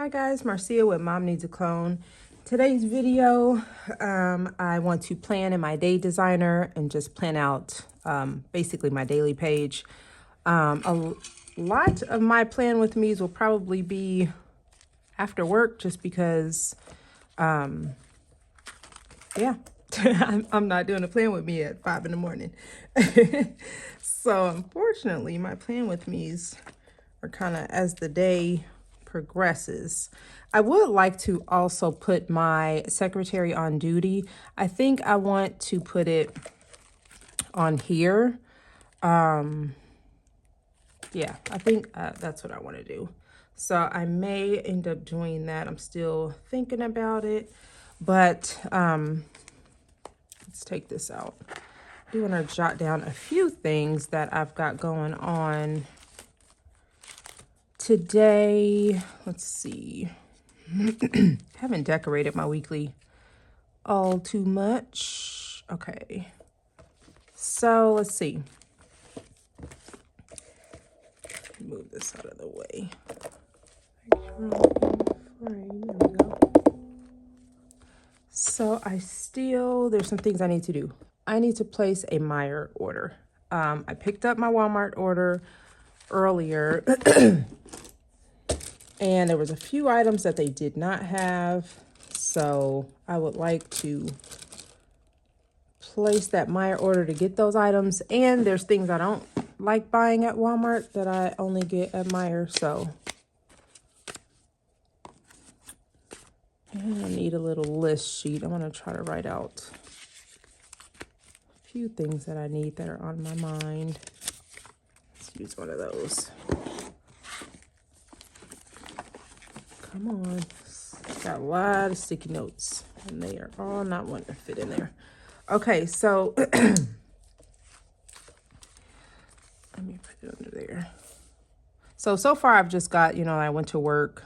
Hi guys, Marcia with Mom Needs a Clone. Today's video, I want to plan in my day designer and just plan out basically my daily page. A lot of my plan with me's will probably be after work just because, yeah, I'm not doing a plan with me at 5 in the morning. So unfortunately, my plan with me's are kind of as the day progresses. I would like to also put my secretary on duty. I think I want to put it on here. Yeah, I think that's what I want to do. So I may end up doing that. I'm still thinking about it, but let's take this out. I do want to jot down a few things that I've got going on today. Let's see. Haven't decorated my weekly all too much. Okay. So let's see. Move this out of the way. There we go. So there's some things I need to do. I need to place a Meijer order. I picked up my Walmart order earlier and there was a few items that they did not have. So I would like to place that Meijer order to get those items. And there's things I don't like buying at Walmart that I only get at Meijer. So and I need a little list sheet. I'm going to try to write out a few things that I need that are on my mind. Let's use one of those. Come on. Got a lot of sticky notes and they are all not wanting to fit in there. Okay, so let me put it under there. So far I've just got, I went to work.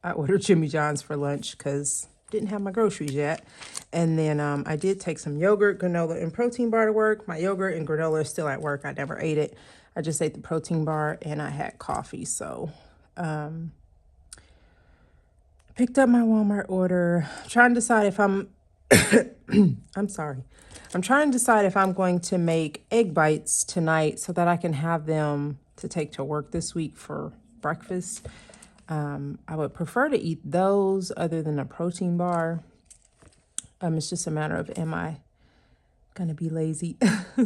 I ordered Jimmy John's for lunch because didn't have my groceries yet. And then I did take some yogurt, granola, and protein bar to work. My yogurt and granola are still at work. I never ate it. I just ate the protein bar and I had coffee. So picked up my Walmart order. Trying to decide if I'm I'm trying to decide if I'm going to make egg bites tonight so that I can have them to take to work this week for breakfast. I would prefer to eat those other than a protein bar. It's just a matter of, am I gonna be lazy?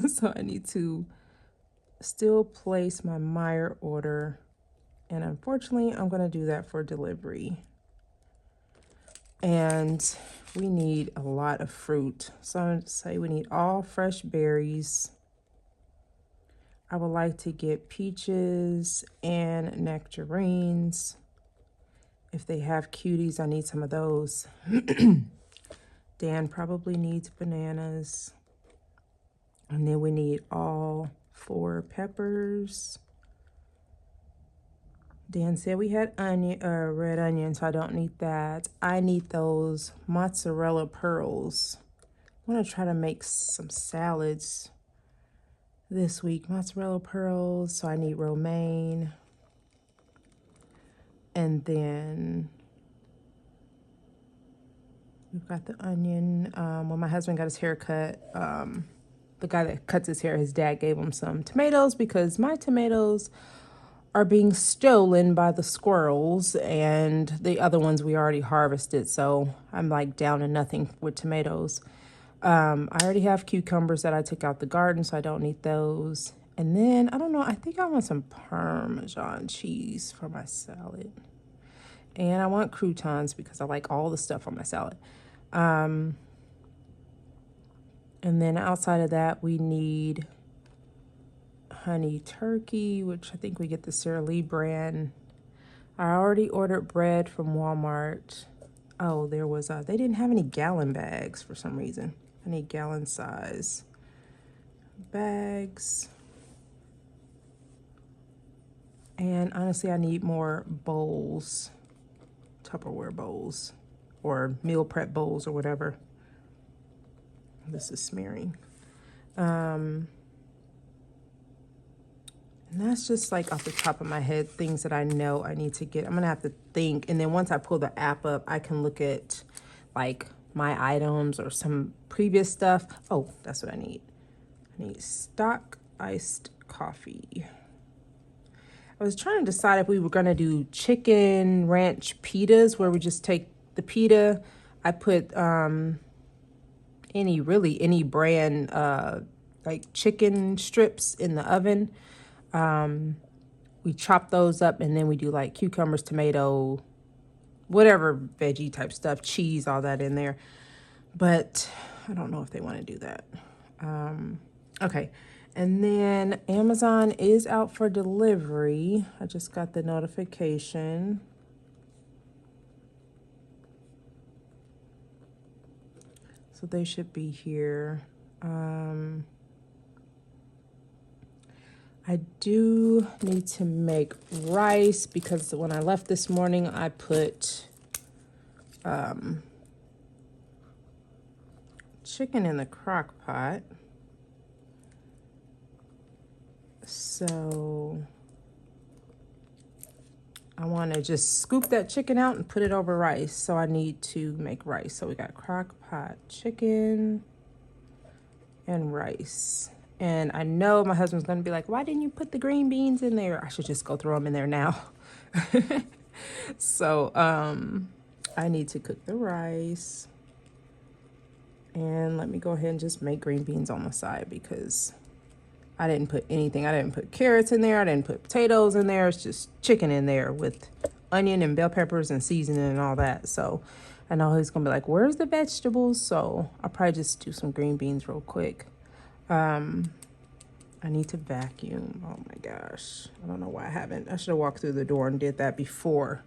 So I need to still place my Meijer order. And unfortunately, I'm gonna do that for delivery. And we need a lot of fruit. So I'm gonna say we need all fresh berries. I would like to get peaches and nectarines. If they have cuties, I need some of those. Dan probably needs bananas. And then we need all 4 peppers. Dan said we had red onion, so I don't need that. I need those mozzarella pearls. I want to try to make some salads this week. Mozzarella pearls, so I need romaine. And then we've got the onion. When my husband got his hair cut, the guy that cuts his hair, his dad gave him some tomatoes because my tomatoes are being stolen by the squirrels and the other ones we already harvested. So I'm like down to nothing with tomatoes. I already have cucumbers that I took out the garden, so I don't need those. And then, I don't know, I think I want some Parmesan cheese for my salad. And I want croutons because I like all the stuff on my salad. And then outside of that, we need honey turkey, which I think we get the Sara Lee brand. I already ordered bread from Walmart. Oh, there was they didn't have any gallon bags for some reason. I need gallon size bags. And honestly, I need more bowls, Tupperware bowls, or meal prep bowls or whatever. This is smearing. And And that's just like off the top of my head, things that I know I need to get. I'm gonna have to think, and then once I pull the app up, I can look at like my items or some previous stuff. Oh, that's what I need. I need stock iced coffee. I was trying to decide if we were gonna do chicken ranch pitas, where we just take the pita. I put any brand like chicken strips in the oven. We chop those up, and then we do like cucumbers, tomato, whatever veggie type stuff, cheese, all that in there. But I don't know if they want to do that. Okay. And then Amazon is out for delivery. I just got the notification. So they should be here. I do need to make rice because when I left this morning, I put chicken in the crock pot. So I want to just scoop that chicken out and put it over rice. So I need to make rice. So we got crock pot chicken and rice. And I know my husband's going to be like, why didn't you put the green beans in there? I should just go throw them in there now. So I need to cook the rice. And let me go ahead and just make green beans on the side because I didn't put anything. I didn't put carrots in there. I didn't put potatoes in there. It's just chicken in there with onion and bell peppers and seasoning and all that. So I know he's going to be like, where's the vegetables? So I'll probably just do some green beans real quick. I need to vacuum. Oh my gosh. I don't know why I haven't. I should have walked through the door and did that before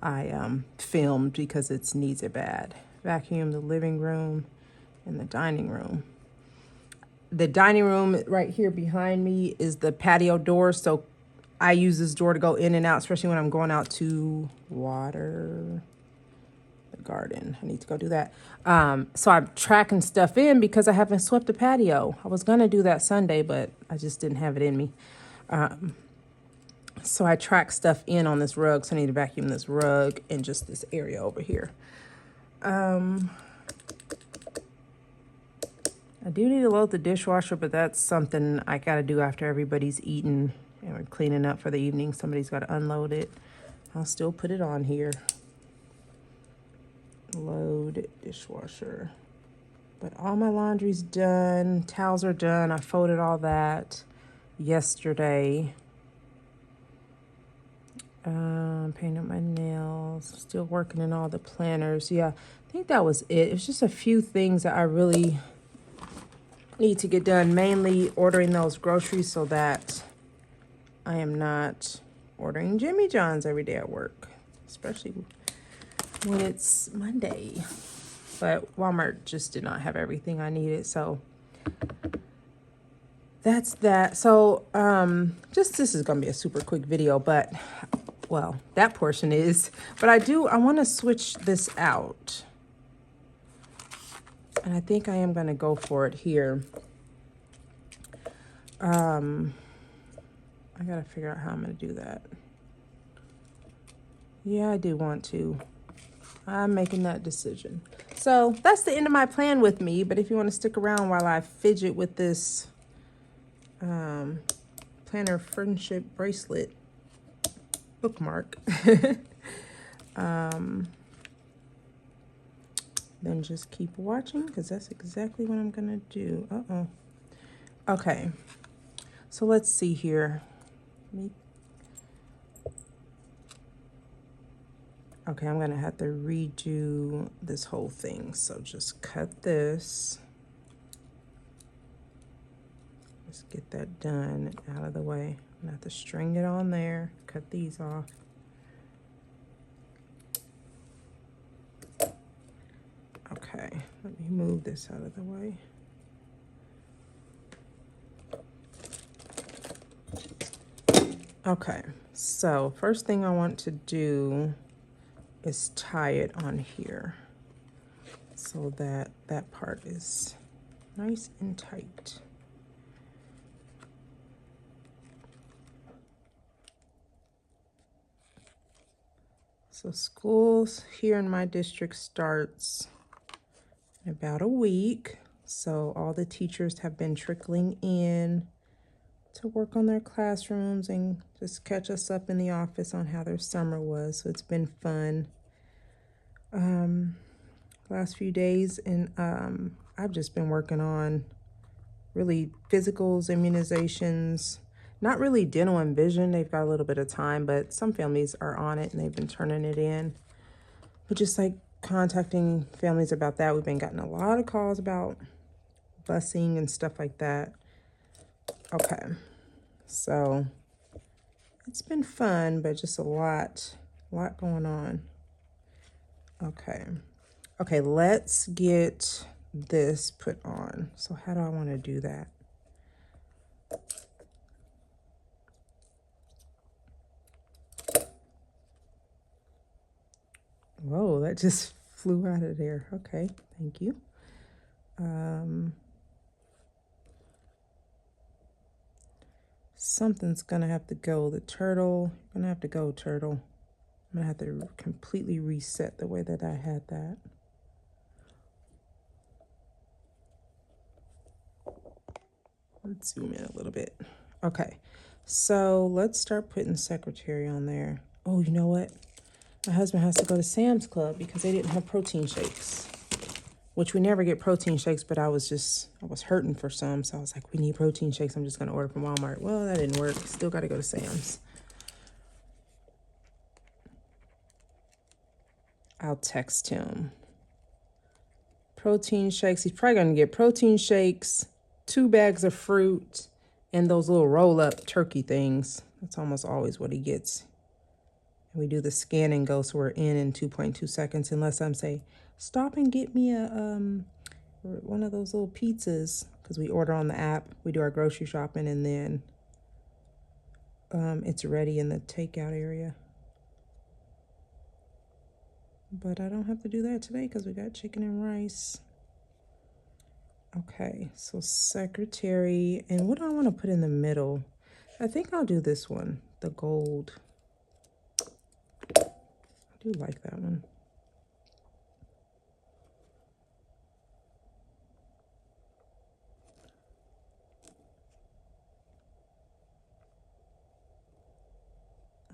I filmed because it needs it bad. Vacuum the living room and the dining room. The dining room right here behind me is the patio door. So I use this door to go in and out, especially when I'm going out to water the garden. I need to go do that. So I'm tracking stuff in because I haven't swept the patio. I was going to do that Sunday, but I just didn't have it in me. So I track stuff in on this rug. So I need to vacuum this rug and just this area over here. I do need to load the dishwasher, but that's something I got to do after everybody's eaten and we're cleaning up for the evening. Somebody's got to unload it. I'll still put it on here. Load dishwasher. But all my laundry's done. Towels are done. I folded all that yesterday. Painted my nails. Still working in all the planners. Yeah, I think that was it. It was just a few things that I really need to get done. Mainly ordering those groceries so that I am not ordering Jimmy John's every day at work. Especially when it's Monday. But Walmart just did not have everything I needed, so that's that. So this is gonna be a super quick video, but well, that portion is. But I want to switch this out, and I think I am gonna go for it here. I gotta figure out how I'm gonna do that. Yeah, I do want to. I'm making that decision. So that's the end of my plan with me. But if you want to stick around while I fidget with this planner friendship bracelet bookmark, then just keep watching because that's exactly what I'm going to do. Uh-oh. Okay. So let's see here. Okay, I'm going to have to redo this whole thing. So just cut this. Let's get that done out of the way. I'm going to have to string it on there, cut these off. Okay, let me move this out of the way. Okay, so first thing I want to do is tie it on here so that that part is nice and tight. So schools here in my district starts in about a week. So all the teachers have been trickling in to work on their classrooms and just catch us up in the office on how their summer was. So it's been fun. Last few days, and I've just been working on really physicals, immunizations, not really dental and vision. They've got a little bit of time, but some families are on it and they've been turning it in. But just like contacting families about that. We've been getting a lot of calls about busing and stuff like that. Okay, so it's been fun, but just a lot going on. Okay, let's get this put on. So how do I want to do that? Whoa, that just flew out of there. Okay, thank you. Something's gonna have to go. The turtle, gonna have to go, turtle. I'm gonna have to completely reset the way that I had that. Let's zoom in a little bit. Okay, so let's start putting secretary on there. Oh, you know what? My husband has to go to Sam's Club because they didn't have protein shakes, which we never get protein shakes, but I was hurting for some. So I was like, we need protein shakes. I'm just going to order from Walmart. Well, that didn't work. Still got to go to Sam's. I'll text him. Protein shakes. He's probably going to get protein shakes, 2 bags of fruit, and those little roll-up turkey things. That's almost always what he gets. And we do the scan and go, so we're in 2.2 seconds, unless I'm say, stop and get me a one of those little pizzas, because we order on the app. We do our grocery shopping, and then it's ready in the takeout area. But I don't have to do that today because we got chicken and rice. Okay, so secretary, and what do I want to put in the middle? I think I'll do this one, the gold. I do like that one.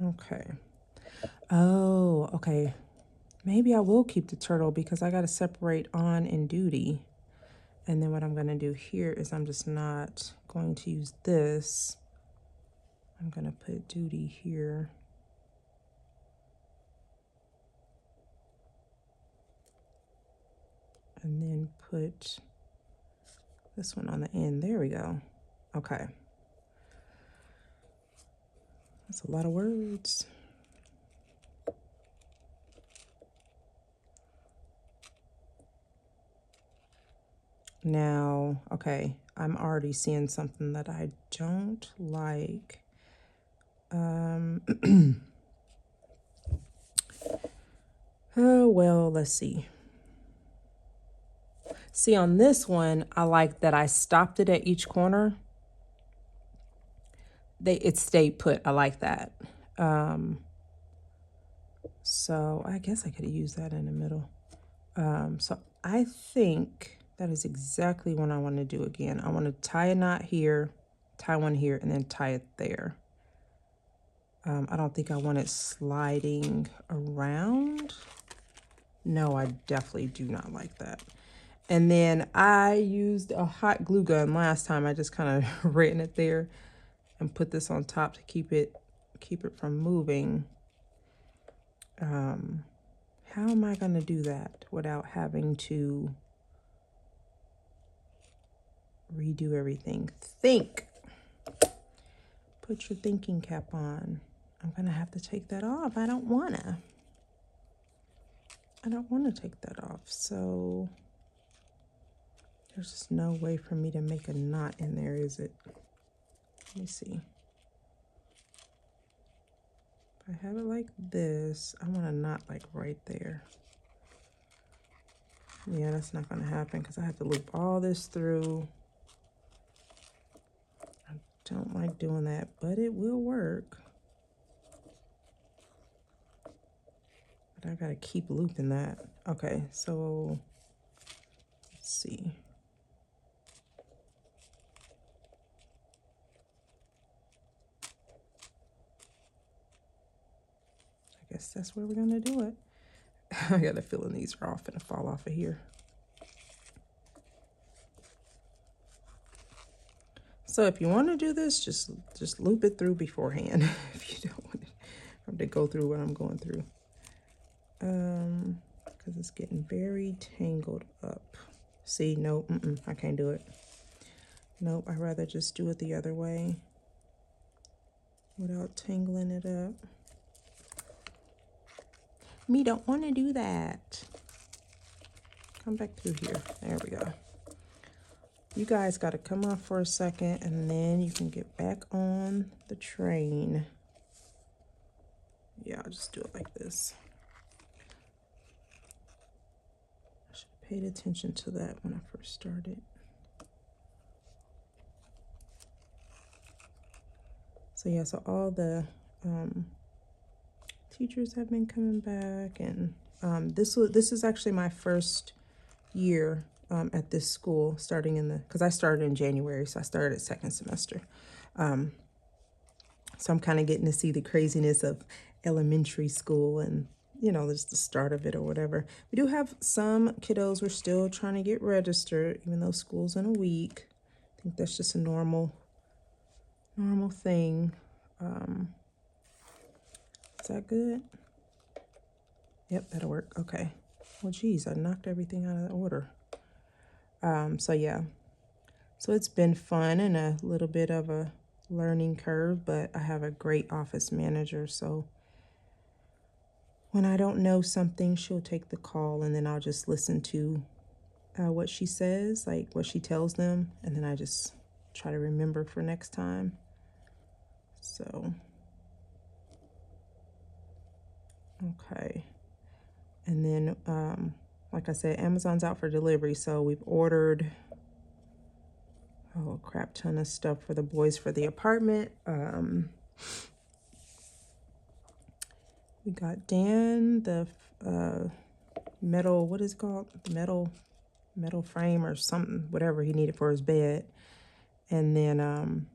Okay. Oh, okay. Maybe I will keep the turtle because I got to separate on and duty. And then what I'm going to do here is I'm just not going to use this. I'm going to put duty here. And then put this one on the end. There we go. Okay. That's a lot of words. Now, okay, I'm already seeing something that I don't like. Oh, well, let's see. See, on this one, I like that I stopped it at each corner. It stayed put. I like that. So I guess I could have used that in the middle. So I think that is exactly what I want to do again. I want to tie a knot here, tie one here, and then tie it there. I don't think I want it sliding around. No, I definitely do not like that. And then I used a hot glue gun last time. I just kind of ran it there and put this on top to keep it from moving. How am I going to do that without having to redo everything? Think. Put your thinking cap on. I'm going to have to take that off. I don't want to. take that off. So there's just no way for me to make a knot in there, is it? Let me see. If I have it like this, I want a knot like right there. Yeah, that's not going to happen because I have to loop all this through. I don't like doing that, but it will work. But I gotta keep looping that. Okay, so let's see. I guess that's where we're gonna do it. I got a feeling these are all gonna fall off of here. So if you want to do this, just loop it through beforehand. If you don't want to go through what I'm going through, because it's getting very tangled up. See, no, I can't do it. Nope, I'd rather just do it the other way without tangling it up. Me don't want to do that. Come back through here. There we go. You guys got to come off for a second, and then you can get back on the train. Yeah, I'll just do it like this. I should have paid attention to that when I first started. So yeah, so all the teachers have been coming back, and this is actually my first year at this school, starting in because I started in January, so I started second semester. So I'm kind of getting to see the craziness of elementary school, and you know, just the start of it or whatever. We do have some kiddos we're still trying to get registered, even though school's in a week. I think that's just a normal thing. Is that good? Yep, that'll work. Okay. Well, geez, I knocked everything out of order. So yeah, so it's been fun and a little bit of a learning curve, but I have a great office manager, so when I don't know something, she'll take the call, and then I'll just listen to what she says, like what she tells them, and then I just try to remember for next time. So, okay. And then, like I said, Amazon's out for delivery, so we've ordered a crap ton of stuff for the boys for the apartment. We got Dan the metal, what is it called? Metal frame or something, whatever he needed for his bed. And then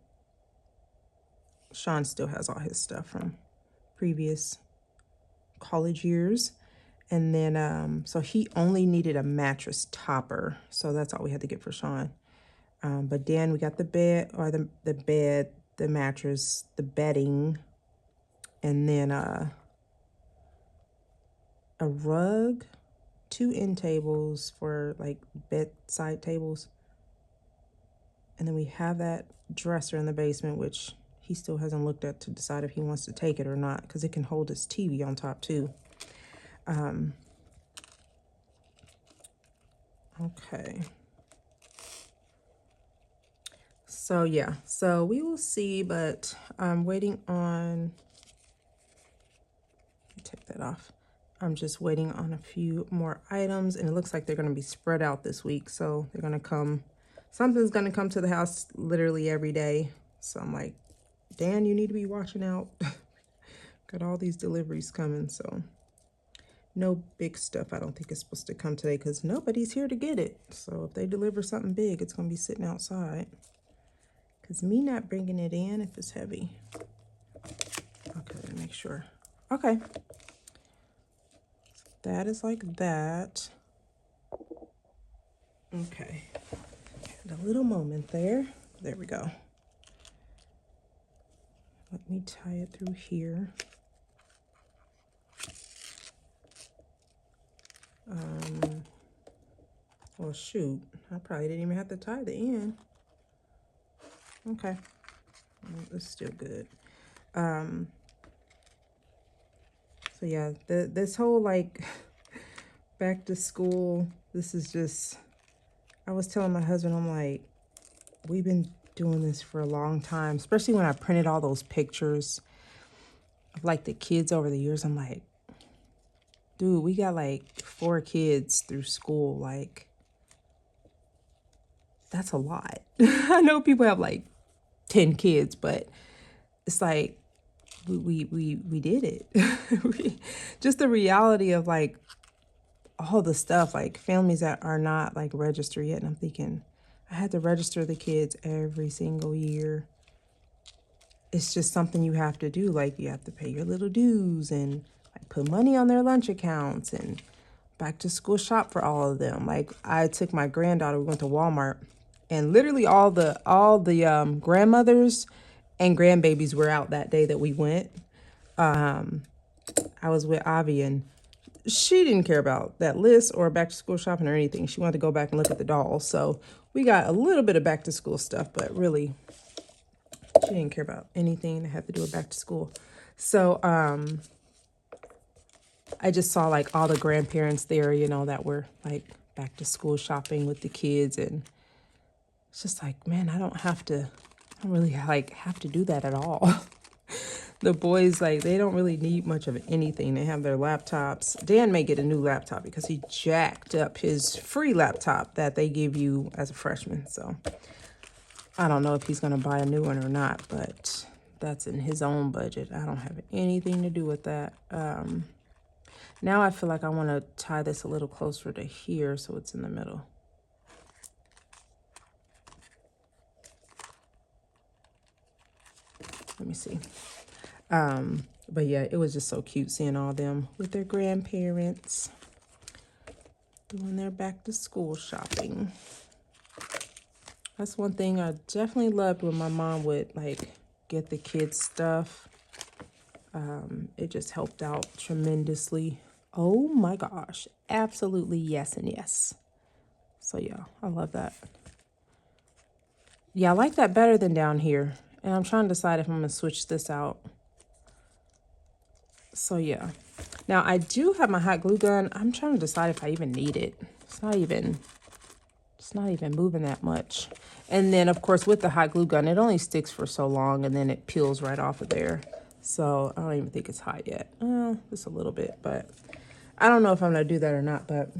Sean still has all his stuff from previous college years. And then so he only needed a mattress topper, so that's all we had to get for Sean. But Dan, we got the bed, or the bed, the mattress, the bedding, and then a rug, 2 end tables for like bedside tables. And then we have that dresser in the basement, which he still hasn't looked at to decide if he wants to take it or not, because it can hold his TV on top too. Okay. So yeah, so we will see, but I'm waiting on, take that off. I'm just waiting on a few more items, and it looks like they're going to be spread out this week. So they're going to come, something's going to come to the house literally every day. So I'm like, Dan, you need to be watching out. Got all these deliveries coming, so no big stuff I don't think is supposed to come today because nobody's here to get it. So if they deliver something big, it's going to be sitting outside. Because me not bringing it in if it's heavy. Okay, let me make sure. Okay. So that is like that. Okay. Had a little moment there. There we go. Let me tie it through here. Well, shoot. I probably didn't even have to tie the end. Okay. Well, it's still good. So yeah, this whole like back to school, this is just, I was telling my husband, I'm like, we've been doing this for a long time, especially when I printed all those pictures of like the kids over the years. I'm like, dude, we got like 4 kids through school. Like, that's a lot. I know people have like 10 kids, but it's like we did it. Just the reality of like all the stuff, like families that are not like registered yet. And I'm thinking, I had to register the kids every single year. It's just something you have to do. Like you have to pay your little dues and like put money on their lunch accounts and back to school shop for all of them. Like I took my granddaughter, we went to Walmart, and literally all the grandmothers and grandbabies were out that day that we went. I was with Avi, and she didn't care about that list or back to school shopping or anything. She wanted to go back and look at the dolls. So we got a little bit of back to school stuff, but really she didn't care about anything that had to do with back to school. So I just saw like all the grandparents there, you know, that were like back to school shopping with the kids. And it's just like, man, I don't really like have to do that at all. The boys, like, they don't really need much of anything. They have their laptops. Dan may get a new laptop because he jacked up his free laptop that they give you as a freshman. So I don't know if he's going to buy a new one or not, but that's in his own budget. I don't have anything to do with that. Now I feel like I want to tie this a little closer to here so it's in the middle. Let me see. But yeah, it was just so cute seeing all them with their grandparents doing their back to school shopping. That's one thing I definitely loved when my mom would like get the kids stuff. It just helped out tremendously. Oh my gosh. Absolutely yes and yes. So yeah, I love that. Yeah, I like that better than down here. And I'm trying to decide if I'm going to switch this out. So yeah. Now I do have my hot glue gun. I'm trying to decide if I even need it. It's not even moving that much. And then of course with the hot glue gun, it only sticks for so long and then it peels right off of there. So I don't even think it's hot yet. Just a little bit, but I don't know if I'm gonna do that or not, but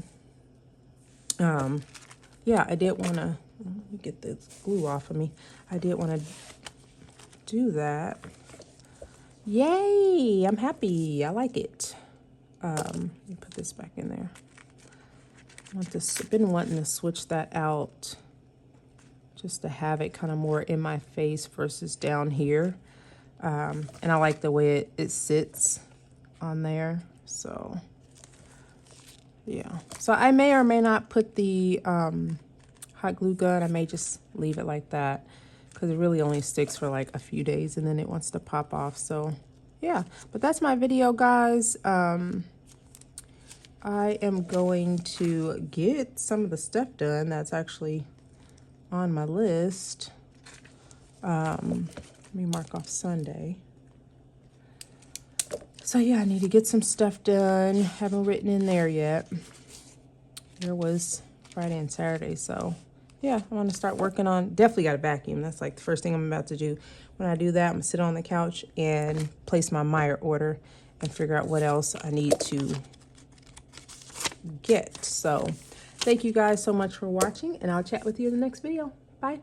yeah, I did want to, let me get this glue off of me. I did want to do that. Yay, I'm happy. I like it. Let me put this back in there. I've been wanting to switch that out just to have it kind of more in my face versus down here. And I like the way it sits on there. So yeah. So I may or may not put the hot glue gun. I may just leave it like that because it really only sticks for like a few days and then it wants to pop off. So yeah, but that's my video, guys. I am going to get some of the stuff done that's actually on my list. Let me mark off Sunday. So yeah, I need to get some stuff done. Haven't written in there yet. There was Friday and Saturday, so yeah, I'm gonna start working on, definitely got a vacuum. That's like the first thing I'm about to do. When I do that, I'm gonna sit on the couch and place my Meijer order and figure out what else I need to get. So thank you guys so much for watching, and I'll chat with you in the next video. Bye.